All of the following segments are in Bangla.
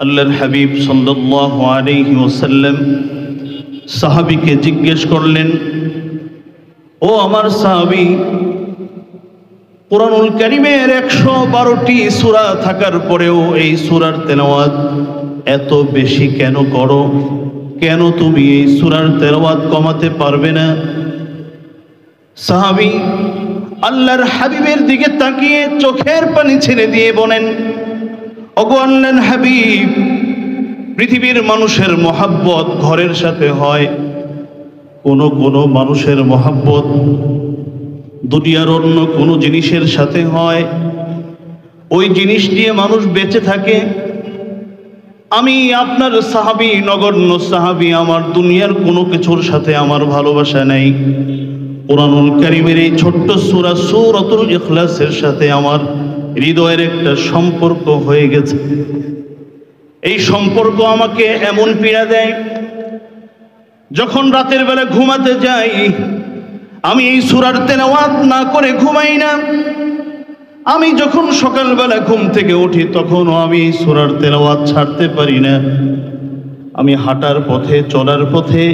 আল্লাহর হাবিব সাল্লাল্লাহু আলাইহি ওয়াসাল্লাম সাহাবীকে জিজ্ঞেস করলেন, ও আমার সাহাবী, কুরআনুল কারীমের 112টি সূরা থাকার পরেও এই সূরার তেলাওয়াত এত বেশি কেন করো? কেন তুমি এই সূরার তেলাওয়াত কমাতে পারবে না? সাহাবী আল্লাহর হাবিবের দিকে তাকিয়ে চোখের পানি ছেড়ে দিয়ে বলেন, ওগো আল্লাহর হাবিব, পৃথিবীর মানুষের মহাব্বত ঘরের সাথে হয়, কোন মানুষের মহাব্বত দুনিয়ার অন্য কোনো জিনিসের সাথে হয়, ওই জিনিস দিয়ে মানুষ বেঁচে থাকে। আমি আপনার সাহাবী, নগণ্য সাহাবী, আমার দুনিয়ার কোনো কিছুর সাথে আমার ভালোবাসা নেই। কুরআনুল কারীমের এই ছোট্ট সূরা সূরাতুল ইখলাসের সাথে আমার হৃদয়ের একটা সম্পর্ক হয়ে গেছে। এই সম্পর্ক আমাকে এমন পীড়া দেয়, যখন রাতের বেলা ঘুমাতে যাই আমি এই সূরার তেলাওয়াত না করে ঘুমাই না। আমি যখন সকালবেলা ঘুম থেকে উঠি তখনও আমি এই সূরার তেলাওয়াত ছাড়তে পারি না। আমি হাঁটার পথে, চলার পথে,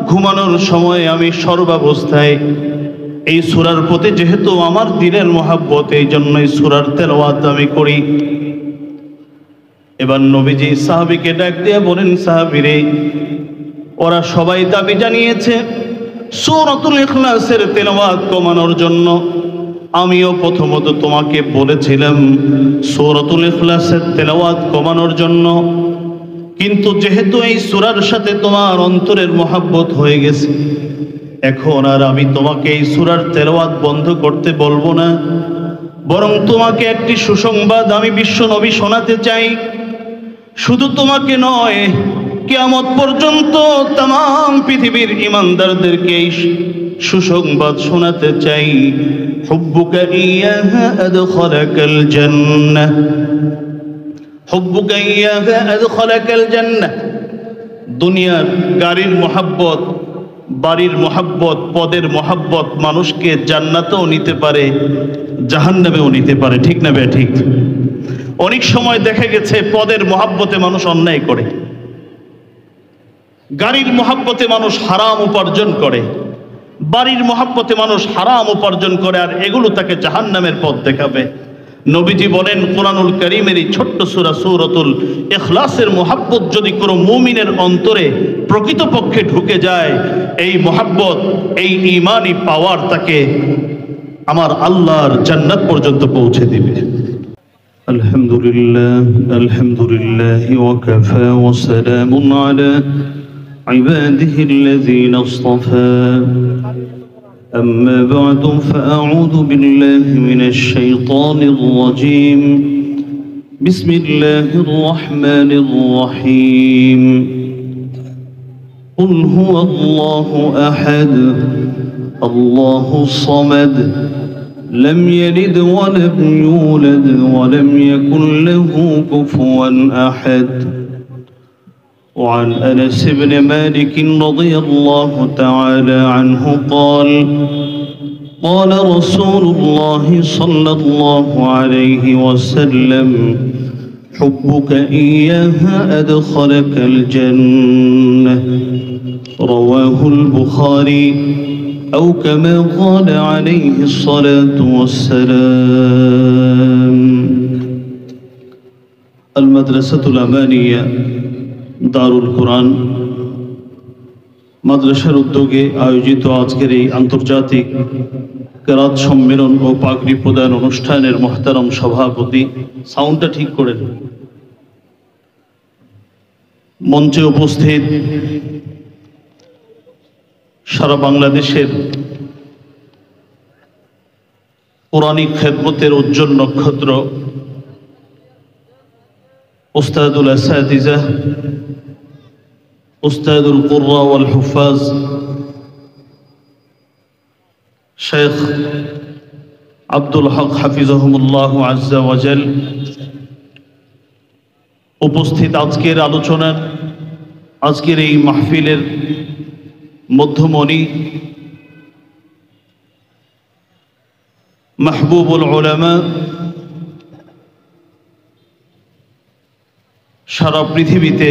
ঘুমানোর সময় আমি সর্বাবস্থায় এই সূরার প্রতি যেহেতু আমার দিলের মহাব্বত, এই জন্যই সূরার তেলাওয়াত আমি করি। এবার নবীজি সাহাবীকে ডাক দিয়ে বলেন, সাহাবীরে, ওরা সবাই দাবি জানিয়েছে সূরাতুল ইখলাসের তেলাওয়াত কমানোর জন্য। আমিও প্রথমত তোমাকে বলেছিলাম সূরাতুল ইখলাসের তেলাওয়াত কমানোর জন্য, কিন্তু যেহেতু এই সূরার সাথে তোমার অন্তরের মহাব্বত হয়ে গেছে, এখন আর আমি তোমাকে এই সূরার তেলাওয়াত বন্ধ করতে বলবো না, বরং তোমাকে একটি সুসংবাদ আমি বিশ্ব নবী শোনাতে চাই। শুধু তোমাকে নয়, কিয়ামত পর্যন্ত तमाम পৃথিবীর ঈমানদারদেরকে এই সুসংবাদ শোনাতে চাই। হুব্বুকা ইয়াহা আদখালাকাল জান্নাহ, হুব্বুকা ইয়াহা আদখালাকাল জান্নাহ। দুনিয়ার গাড়ির মহাব্বত, বাড়ির মহাব্বত, পদের মহাব্বত মানুষকে জান্নাতেও নিতে পারে, জাহান্নামেও নিতে পারে। ঠিক না বে ঠিক? অনেক সময় দেখা গেছে পদের মহাব্বতে মানুষ অন্যায় করে, গাড়ির মহাব্বতে মানুষ হারাম উপার্জন করে, বাড়ির মহাব্বতে মানুষ হারাম উপার্জন করে, আর এগুলো তাকে জাহান্নামের পথ দেখাবে। নবীজি বলেন, কুরআনুল কারীমের এই ছোট্ট সূরা সূরাতুল ইখলাসের মহাব্বত যদি কোনো মুমিনের অন্তরে প্রকৃতপক্ষে ঢুকে যায়, এই মহাব্বত, এই ঈমানি পাওয়ার তাকে আমার আল্লাহর জান্নাত পর্যন্ত পৌঁছে দিবে। আলহামদুলিল্লাহ, আলহামদুলিল্লাহ ওয়াকাফা ওয়া সালামুন আলা ইবাদিহিল্লাযীনা ইসতাফা। أما بعد فأعوذ بالله من الشيطان الرجيم. بسم الله الرحمن الرحيم. قل هو الله أحد الله الصمد لم يلد ولم يولد ولم يكن له كفوا أحد. وعن أنس بن مالك رضي الله تعالى عنه قال قال رسول الله صلى الله عليه وسلم حبك إياها أدخلك الجنة. رواه البخاري أو كما قال عليه الصلاة والسلام. المدرسة الأمانية দারুল কোরআন মাদ্রাসার উদ্যোগে আয়োজিত আজকের এই আন্তর্জাতিক কেরাত সম্মেলন ও পাগড়ি প্রদান অনুষ্ঠানের মহতারম সভাপতি, সাউন্ডটা ঠিক করেন, মঞ্চে উপস্থিত সারা বাংলাদেশের কোরআনিক খেদমতের উজ্জ্বল নক্ষত্র উস্তাদুল আসাতিজা, উস্তাদুল কুররা ওয়াল হুফাজ, শেখ আব্দুল হক হাফিজাহুমুল্লাহ আজ্জা ওয়াজাল, উপস্থিত আজকের আলোচনার, আজকের এই মাহফিলের মধ্যমণি মাহবুবুল উলামা সারা পৃথিবীতে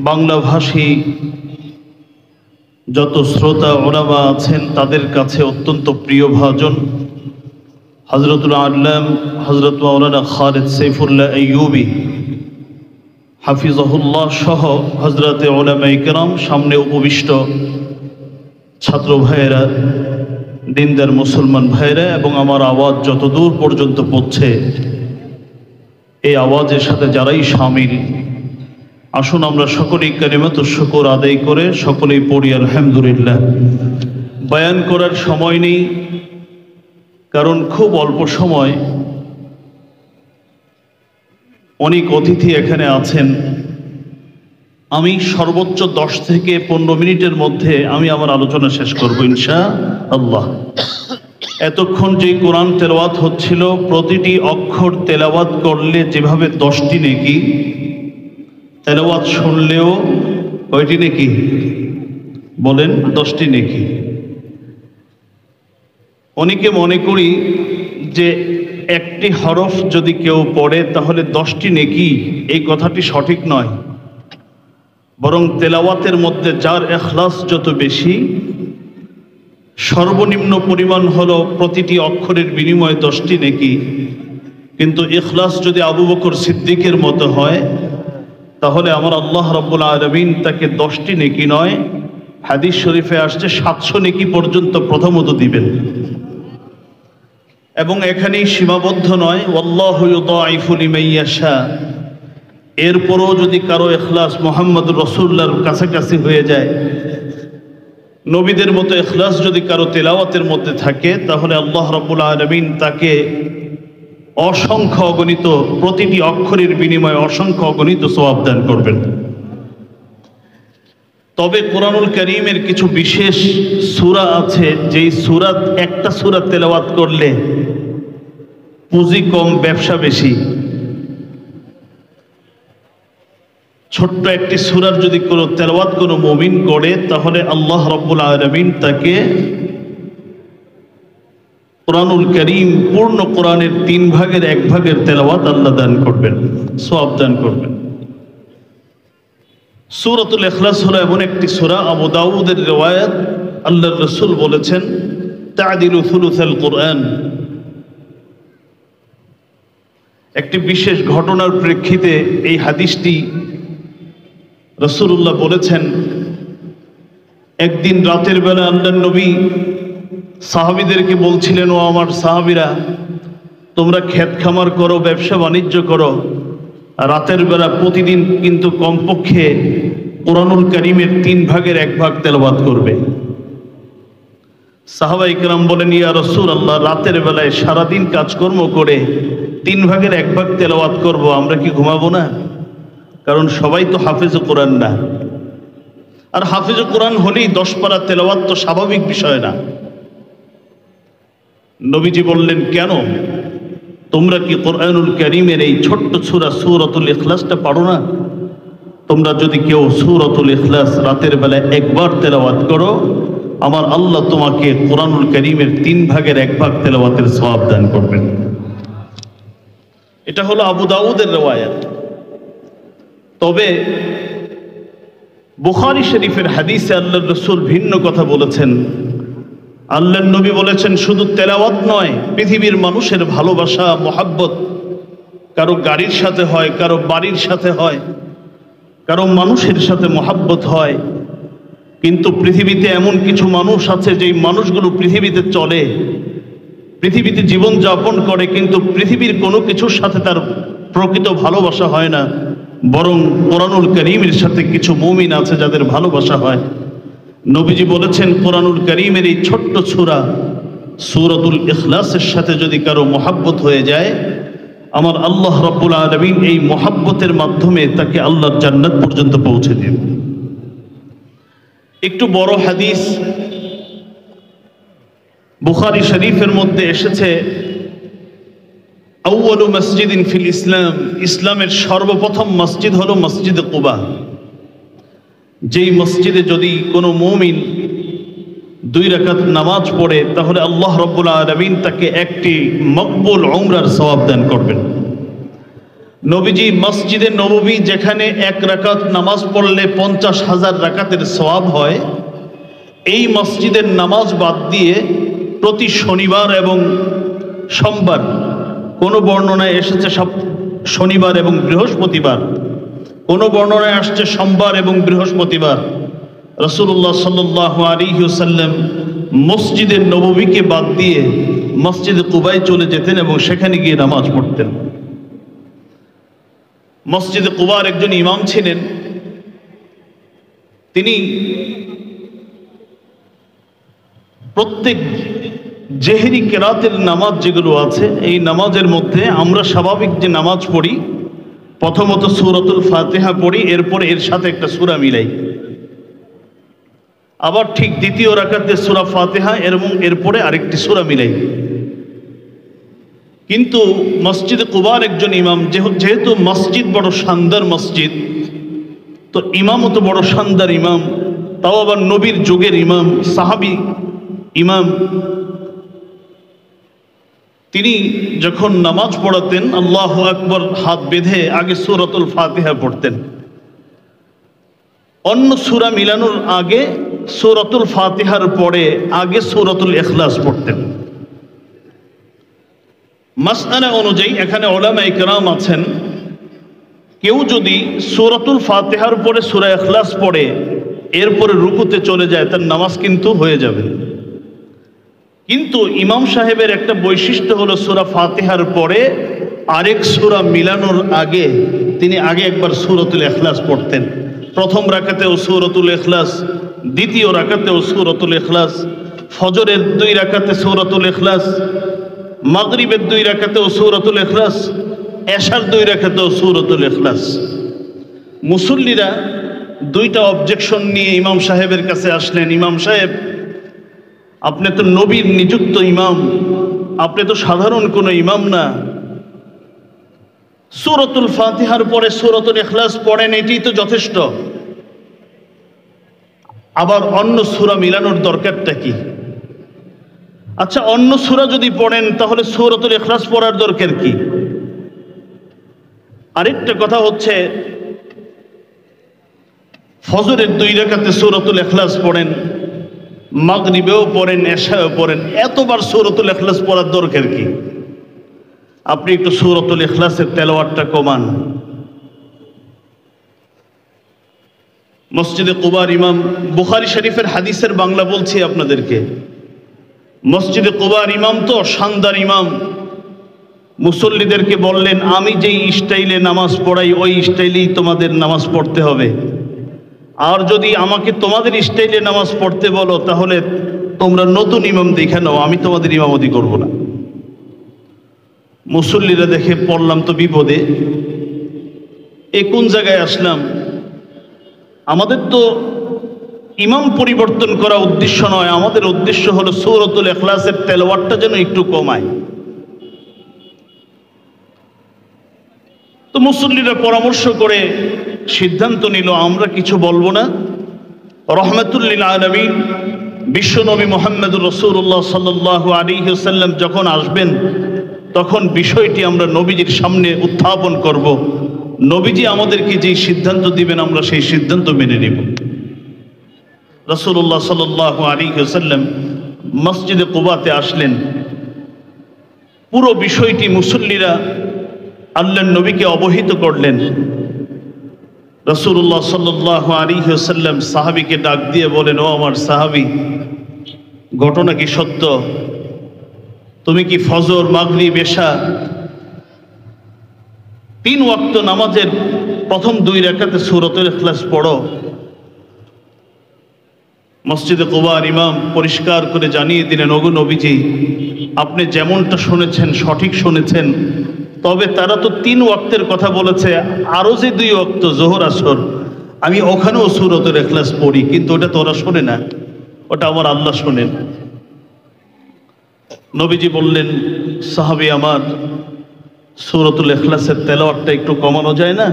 বাংলাভাষী যত শ্রোতা ওলামা আছেন তাদের কাছে অত্যন্ত প্রিয়ভাজন হযরতুল আল্লাম হযরত মাওলানা খালিদ সাইফুল্লাহ আইয়ুবী হাফিজাহুল্লাহ সহ হযরতে উলামায়ে কেরাম, সামনে উপবিষ্ট ছাত্র ভাইয়েরা, দিনদার মুসলমান ভাইয়েরা এবং আমার আওয়াজ যত দূর পর্যন্ত পৌঁছে এই আওয়াজের সাথে যারাই শামিল, আসুন আমরা সকলেই কালিমাতুশ শুকর আদায় করে সকলেই পড়ি আলহামদুলিল্লাহ। বয়ান করার সময় নেই, কারণ খুব অল্প সময়, অনেক অতিথি এখানে আছেন। আমি সর্বোচ্চ 10 থেকে 15 মিনিটের মধ্যে আমি আমার আলোচনা শেষ করব ইনশাআল্লাহ। এতক্ষণ যে কোরআন তেলাওয়াত হচ্ছিল, প্রতিটি অক্ষর তেলাওয়াত করলে যেভাবে 10টি নেকি, তেলাওয়াত শুনলেও কয়টি নেকি বলেন? 10টি নেকি। অনেকে মনে করি যে একটি হরফ যদি কেউ পড়ে তাহলে 10টি নেকি, এই কথাটি সঠিক নয়। বরং তেলাওয়াতের মধ্যে যার ইখলাস যত বেশি, সর্বনিম্ন পরিমাণ হলো প্রতিটি অক্ষরের বিনিময়ে 10টি নেকি। কিন্তু ইখলাস যদি আবু বকর সিদ্দিকের মতো হয় তাহলে আমার আল্লাহ রাব্বুল আলামিন তাকে 10টি নেকি নয়, হাদিস শরীফে আসছে 700 নেকি পর্যন্ত প্রথমত দিবেন। এবং এখানেই সীমাবদ্ধ নয়, ওয়াল্লাহু ইউদাইফু লিমান ইয়াশা। এরপরও যদি কারো ইখলাস মুহাম্মদুর রাসূলুল্লাহর কাছাকাছি হয়ে যায়, নবীদের মতো ইখলাস যদি কারো তেলাওয়াতের মধ্যে থাকে, তাহলে আল্লাহ রাব্বুল আলামিন তাকে অসংখ্য অগণিত, প্রতিটি অক্ষরের বিনিময়ে অসংখ্য অগণিত সওয়াব দান করবেন। তবে কোরআনুল কারীমের কিছু বিশেষ সূরা আছে, যেই সূরা একটা সূরা তেলাওয়াত করলে পুঁজি কম ব্যবসা বেশি। ছোট্ট একটি সূরার যদি কোনো তেলাওয়াত কোনো মুমিন করে, তাহলে আল্লাহ রাব্বুল আলামিন তাকে কোরআনুল কারীম, পূর্ণ কোরআনের 3 ভাগের 1 ভাগের তেলাওয়াত আল্লাহ দান করবেন, সওয়াব দান করবেন। সূরাতুল ইখলাস হলো এমন একটি সূরা, আবু দাউদের রিওয়ায়াত, আল্লাহর রাসূল বলেছেন তা'দিলু সুলুসাল কোরআন। একটি বিশেষ ঘটনার প্রেক্ষিতে এই হাদিসটি রাসূলুল্লাহ বলেছেন। একদিন রাতের বেলা আল্লাহর নবী সাহাবীদেরকে বলছিলেন, ও আমার সাহাবীরা, তোমরা ক্ষেত খামার করো, ব্যবসা বাণিজ্য করো, রাতের বেলা প্রতিদিন কিন্তু কমপক্ষে কোরআনুল কারীমের 3 ভাগের 1 ভাগ তেলাওয়াত করবে। সাহাবায়ে কেরাম বলেন, ইয়া রাসূলুল্লাহ, রাতের বেলায় সারাদিন কাজকর্ম করে 3 ভাগের 1 ভাগ তেলাওয়াত করব, আমরা কি ঘুমাবো না? কারণ সবাই তো হাফেজে কোরআন না। আর হাফেজে কোরআন হলেই 10 পারা তেলাওয়াত তো স্বাভাবিক বিষয় না। নবীজি বললেন, কেন? তোমরা কি কোরআনুল কারীমের এই ছোট্ট সূরা সূরাতুল ইখলাসটা পারো না? তোমরা যদি কেউ সূরাতুল ইখলাস রাতের বেলায় 1 বার তেলাওয়াত করো, আমার আল্লাহ তোমাকে কোরআনুল কারীমের 3 ভাগের 1 ভাগ তেলাওয়াতের সওয়াব দান করবেন। এটা হলো আবু দাউদের রিওয়ায়াত। তবে বুখারী শরীফের হাদিসে আল্লাহর রাসূল ভিন্ন কথা বলেছেন। আল্লাহর নবী বলেছেন, শুধু তেলাওয়াত নয়, পৃথিবীর মানুষের ভালোবাসা, মহাব্বত, কারো গাড়ির সাথে হয়, কারো বাড়ির সাথে হয়, কারো মানুষের সাথে মহাব্বত হয়। কিন্তু পৃথিবীতে এমন কিছু মানুষ আছে যেই মানুষগুলো পৃথিবীতে চলে, পৃথিবীতে জীবন যাপন করে, কিন্তু পৃথিবীর কোনো কিছুর সাথে তার প্রকৃত ভালোবাসা হয় না। বরং কোরআনুল কারীমের সাথে কিছু মুমিন আছে যাদের ভালোবাসা হয়। নবীজি বলেছেন, কোরআনুল কারীমের এই ছোট্ট সূরা সূরাতুল ইখলাসের সাথে যদি কারো মহাব্বত হয়ে যায়, আমার আল্লাহ রাব্বুল আলামিন এই মহাব্বতের মাধ্যমে তাকে আল্লাহর জান্নাত পর্যন্ত পৌঁছে দেন। একটু বড় হাদিস বুখারী শরীফের মধ্যে এসেছে, আউয়ালু মসজিদিন ফিল ইসলাম, ইসলামের সর্বপ্রথম মসজিদ হলো মসজিদে কুবা। যেই মসজিদে যদি কোনো মুমিন 2 রাকাত নামাজ পড়ে, তাহলে আল্লাহ রাব্বুল আলামিন তাকে একটি মকবুল উমরার সওয়াব দান করবেন। নবীজি মসজিদে নববী যেখানে 1 রাকাত নামাজ পড়লে 50,000 রাকাতের সওয়াব হয়, এই মসজিদের নামাজ বাদ দিয়ে প্রতি শনিবার এবং সোমবার, কোনো বর্ণনায় এসেছে সব শনিবার এবং বৃহস্পতিবার, কোনো বর্ণনায় আসছে সোমবার এবং বৃহস্পতিবার, রাসূলুল্লাহ সাল্লাল্লাহু আলাইহি ওয়াসাল্লাম মসজিদের নববীকে বাদ দিয়ে মসজিদে কুবায় চলে যেতেন এবং সেখানে গিয়ে নামাজ পড়তেন। মসজিদে কুবার একজন ইমাম ছিলেন, তিনি প্রত্যেক জেহরি কেরাতের নামাজ যেগুলো আছে, এই নামাজের মধ্যে আমরা স্বাভাবিক যে নামাজ পড়ি, প্রথমত সূরাতুল ফাতিহা পড়ি, এরপরে এর সাথে একটা সূরা মিলাই, আবার ঠিক দ্বিতীয় রাকাতে সূরা ফাতিহা এবং এরপরে আরেকটি সূরা মিলাই। কিন্তু মসজিদে কুবার একজন ইমাম, যেহেতু মসজিদ বড় শানদার মসজিদ, তো ইমামও তো বড় শানদার ইমাম, তাও আবার নবীর যুগের ইমাম, সাহাবী ইমাম, তিনি যখন নামাজ পড়াতেন আল্লাহু আকবার হাত বেঁধে আগে সূরাতুল ফাতিহা পড়তেন, অন্য সূরা মিলানোর আগে সূরাতুল ফাতিহার পরে আগে সূরাতুল ইখলাস পড়তেন। মাসআলা অনুযায়ী এখানে উলামায়ে কেরাম আছেন, কেউ যদি সূরাতুল ফাতিহার পরে সূরা ইখলাস পড়ে এরপরে রুকুতে চলে যায়, তার নামাজ কিন্তু হয়ে যাবে। কিন্তু ইমাম সাহেবের একটা বৈশিষ্ট্য হলো সূরা ফাতিহার পরে আরেক সূরা মিলানোর আগে তিনি আগে একবার সূরাতুল ইখলাস পড়তেন। প্রথম রাকাতেও সূরাতুল ইখলাস, দ্বিতীয় রাকাতেও সূরাতুল ইখলাস, ফজরের 2 রাকাতে সূরাতুল ইখলাস, মাগরিবের 2 রাকাতেও সূরাতুল ইখলাস, এশার 2 রাকাতেও সূরাতুল ইখলাস। মুসল্লিরা 2টা অবজেকশন নিয়ে ইমাম সাহেবের কাছে আসলেন, ইমাম সাহেব আপনি তো নবীর নিযুক্ত ইমাম, আপনি তো সাধারণ কোনো ইমাম না, সূরাতুল ফাতিহার পরে সূরাতুল ইখলাস পড়েন, এটাই তো যথেষ্ট, আবার অন্য সূরা মিলানোর দরকারটা কি? আচ্ছা, অন্য সূরা যদি পড়েন তাহলে সূরাতুল ইখলাস পড়ার দরকার কি? আরেকটা কথা হচ্ছে, ফজরের 2 রাকাতে সূরাতুল ইখলাস পড়েন, মাগরিবেও পড়েন, এশায়ও পড়েন, এতবার সূরাতুল ইখলাস পড়ার দরকার কি? আপনি একটু সূরাতুল ইখলাসের তেলাওয়াতটা কমান। মসজিদে কুবার ইমাম, বুখারী শরীফের হাদিসের বাংলা বলছি আপনাদেরকে, মসজিদে কুবার ইমাম তো শানদার ইমাম, মুসল্লিদেরকে বললেন আমি যেই স্টাইলে নামাজ পড়াই ওই স্টাইলেই তোমাদের নামাজ পড়তে হবে, আর যদি আমাকে তোমাদের স্টাইলে নামাজ পড়তে বলো তাহলে তোমরা নতুন ইমাম দেখে নাও, আমি তোমাদের ইমামতি করব না। মুসল্লিরা দেখে পড়লাম তো বিপদে, এ কোন জায়গায় আসলাম? আমাদের তো ইমাম পরিবর্তন করা উদ্দেশ্য নয়, আমাদের উদ্দেশ্য হলো সূরাতুল ইখলাসের তেলাওয়াতটা যেন একটু কমায়। তো মুসল্লিরা পরামর্শ করে সিদ্ধান্ত নিল আমরা কিছু বলবো না, রহমাতুল লিল আলামিন বিশ্বনবী মুহাম্মদুর রাসূলুল্লাহ সাল্লাল্লাহু আলাইহি ওয়াসাল্লাম যখন আসবেন তখন বিষয়টি আমরা নবীজির সামনে উত্থাপন করব, নবীজি আমাদেরকে যেই সিদ্ধান্ত দিবেন আমরা সেই সিদ্ধান্ত মেনে নেব। রাসূলুল্লাহ সাল্লাল্লাহু আলাইহি ওয়াসাল্লাম মসজিদে কুবাতে আসলেন, পুরো বিষয়টি মুসল্লিরা আল্লাহর নবীকে অবহিত করলেন। রাসূলুল্লাহ সাল্লাল্লাহু আলাইহি ওয়াসাল্লাম সাহাবীকে ডাক দিয়ে বলেন, ও আমার সাহাবী, ঘটনা কি সত্য? তুমি কি ফজর, মাগরিব, এশা 3 ওয়াক্ত নামাজের প্রথম 2 রাকাতে সূরাতুল ইখলাস পড়ো? মসজিদে কুবার ইমাম পরিষ্কার করে জানিয়ে দিলেন, ওগো নবীজি, আপনি যেমনটা শুনেছেন সঠিক শুনেছেন, তবে তারা তো 3 ওয়াক্তের কথা বলেছে, আরও যে 2 ওয়াক্ত জোহর আসর আমি ওখানেও সূরাতুল ইখলাস পড়ি, কিন্তু ওটা তো ওরা শোনে না, ওটা আমার আল্লাহ শোনেন। নবীজি বললেন, সাহাবী আমার, সূরাতুল ইখলাসের তেলাওয়াতটা একটু কমানো যায় না?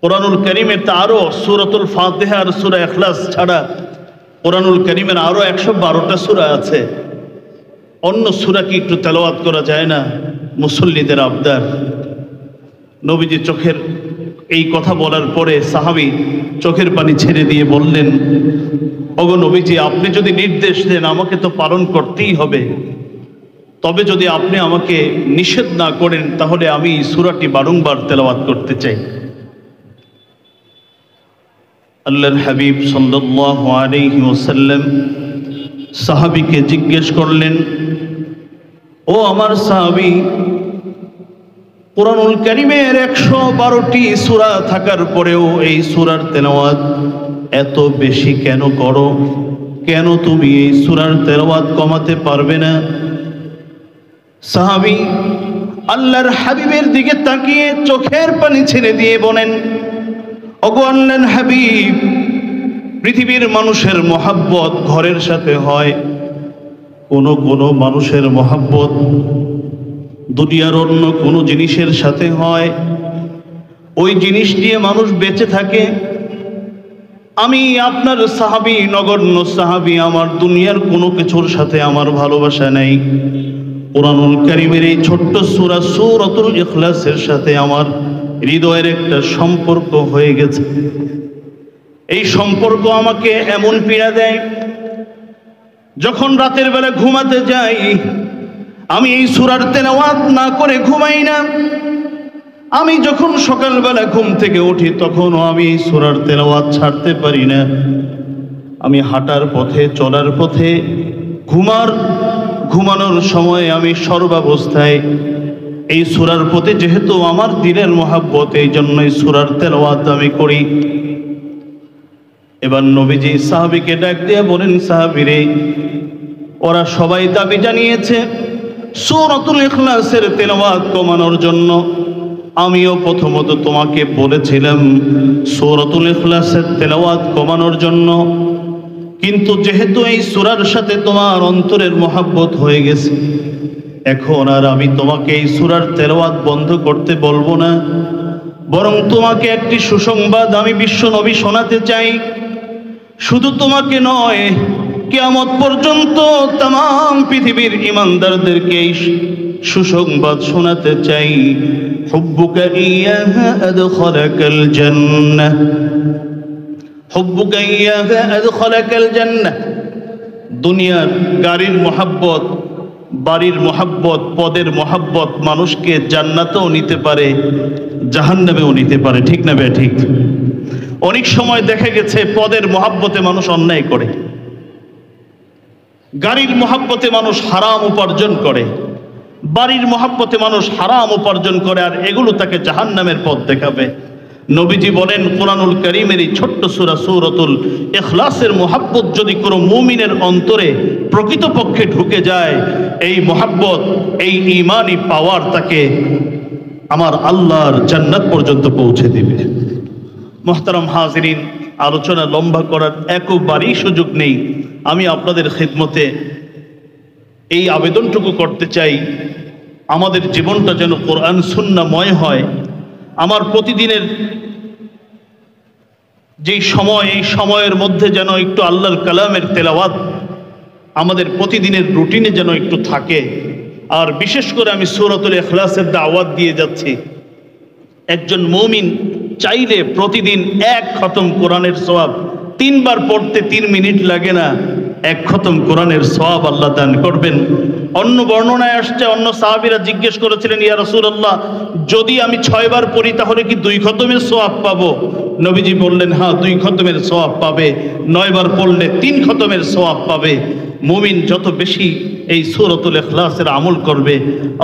কোরআনুল কারীমে তো আরও সূরাতুল ফাতিহা আর সূরা ইখলাস ছাড়া কোরআনুল কারীমের আরও 112টা সূরা আছে, অন্য সূরা কি একটু তেলাওয়াত করা যায় না? মুসল্লিদের আবদার। নবীজি চোখের এই কথা বলার পরে সাহাবী চোখের পানি ছেড়ে দিয়ে বললেন, ওগো নবীজি, আপনি যদি নির্দেশ দেন আমাকে তো পালন করতেই হবে, তবে যদি আপনি আমাকে নিষেধ না করেন তাহলে আমি সূরাটি বারংবার তেলাওয়াত করতে চাই। আল্লাহর হাবিব সাল্লাল্লাহু আলাইহি ওয়াসাল্লাম সাহাবীকে জিজ্ঞেস করলেন, ও আমার সাহাবী, কুরআনুল কারীমের 112টি সূরা থাকার পরেও এই সূরার তেলাওয়াত এত বেশি কেন করো? কেন তুমি এই সূরার তেলাওয়াত কমাতে পারবে না? সাহাবী আল্লাহর হাবিবের দিকে তাকিয়ে চোখের পানি ছেড়ে দিয়ে বলেন, ওগো আল্লাহর হাবিব, পৃথিবীর মানুষের মহাব্বত ঘরের সাথে হয়, কোন কোন মানুষের মহাব্বত দুনিয়ার অন্য কোনো জিনিসের সাথে হয়, ওই জিনিস দিয়ে মানুষ বেঁচে থাকে। আমি আপনার সাহাবী, নগণ্য সাহাবী, আমার দুনিয়ার কোনো কিছুর সাথে আমার ভালোবাসা নেই। কুরআনুল কারীমের এই ছোট্ট সূরা সূরাতুল ইখলাসের সাথে আমার হৃদয়ের একটা সম্পর্ক হয়ে গেছে। এই সম্পর্ক আমাকে এমন পীড়া দেয়, যখন রাতের বেলা ঘুমাতে যাই আমি এই সূরার তেলাওয়াত না করে ঘুমাই না। আমি যখন সকালবেলা ঘুম থেকে উঠি তখনও আমি এই সূরার তেলাওয়াত ছাড়তে পারি না। আমি হাঁটার পথে, চলার পথে, ঘুমানোর সময় আমি সর্বাবস্থায় এই সূরার প্রতি যেহেতু আমার দিলের মহাব্বত, এই জন্যই সূরার তেলাওয়াত আমি করি। এবার নবীজি সাহাবীকে ডাক দিয়ে বলেন, সাহাবীরে, ওরা সবাই দাবি জানিয়েছে সূরাতুল ইখলাসের তেলাওয়াত কমানোর জন্য। আমিও প্রথমত তোমাকে বলেছিলাম সূরাতুল ইখলাসের তেলাওয়াত কমানোর জন্য, কিন্তু যেহেতু এই সূরার সাথে তোমার অন্তরের মহাব্বত হয়ে গেছে, এখন আর আমি তোমাকে এই সূরার তেলাওয়াত বন্ধ করতে বলবো না, বরং তোমাকে একটি সুসংবাদ আমি বিশ্ব নবী শোনাতে চাই। শুধু তোমাকে নয়, কিয়ামত পর্যন্ত तमाम পৃথিবীর ঈমানদারদেরকে এই সুসংবাদ শোনাতে চাই। হুব্বুকা ইয়াহা আদখালাকাল জান্নাহ, হুব্বুকা ইয়াহা আদখালাকাল জান্নাহ। দুনিয়ার গাড়ির মহাব্বত, বাড়ির মহাব্বত, পদের মহাব্বত মানুষকে জান্নাতেও নিতে পারে, জাহান্নামেও নিতে পারে। ঠিক না বে ঠিক? অনেক সময় দেখা গেছে পদের মহাব্বতে মানুষ অন্যায় করে, গাড়ির মহাব্বতে মানুষ হারাম উপার্জন করে, বাড়ির মহাব্বতে মানুষ হারাম উপার্জন করে, আর এগুলো তাকে জাহান্নামের পথ দেখাবে। নবীজি বলেন, কুরআনুল কারীমের এই ছোট্ট সূরা সূরাতুল ইখলাসের মহাব্বত যদি কোনো মুমিনের অন্তরে প্রকৃতপক্ষে ঢুকে যায়, এই মহাব্বত, এই ঈমানি পাওয়ার তাকে আমার আল্লাহর জান্নাত পর্যন্ত পৌঁছে দিবে। মুহতারাম হাজিরিন, আলোচনা লম্বা করার একেবারেই সুযোগ নেই। আমি আপনাদের খিদমতে এই আবেদনটুকু করতে চাই, আমাদের জীবনটা যেন কোরআন সুন্নাহময় হয়। আমার প্রতিদিনের যেই সময়, এই সময়ের মধ্যে যেন একটু আল্লাহর কালামের তেলাওয়াত আমাদের প্রতিদিনের রুটিনে যেন একটু থাকে। আর বিশেষ করে আমি সূরাতুল ইখলাসের দাওয়াত দিয়ে যাচ্ছি। একজন মুমিন চাইলে প্রতিদিন এক খতম কোরআনের সওয়াব, 3 বার পড়তে 3 মিনিট লাগে না, এক খতম কোরআনের সওয়াব আল্লাহ দান করবেন। অন্য বর্ণনায় আসছে, অন্য সাহাবীরা জিজ্ঞেস করেছিলেন, ইয়া রাসূলুল্লাহ, যদি আমি 6 বার পড়ি তাহলে কি 2 খতমের সওয়াব পাবো? নবীজি বললেন, হ্যাঁ, 2 খতমের সওয়াব পাবে। 9 বার পড়লে 3 খতমের সওয়াব পাবে। মুমিন যত বেশি এই সূরাতুল ইখলাসের আমল করবে,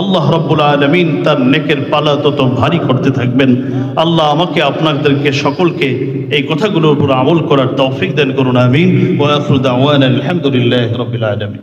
আল্লাহ রাব্বুল আলামিন তার নেকের পালা তত ভারী করতে থাকবেন। আল্লাহ আমাকে, আপনাদেরকে সকলকে এই কথাগুলোর উপর আমল করার তৌফিক দান করুন। আমিন। ওয়া আখিরু দাওয়ানা আলহামদুলিল্লাহি রাব্বিল আলামিন।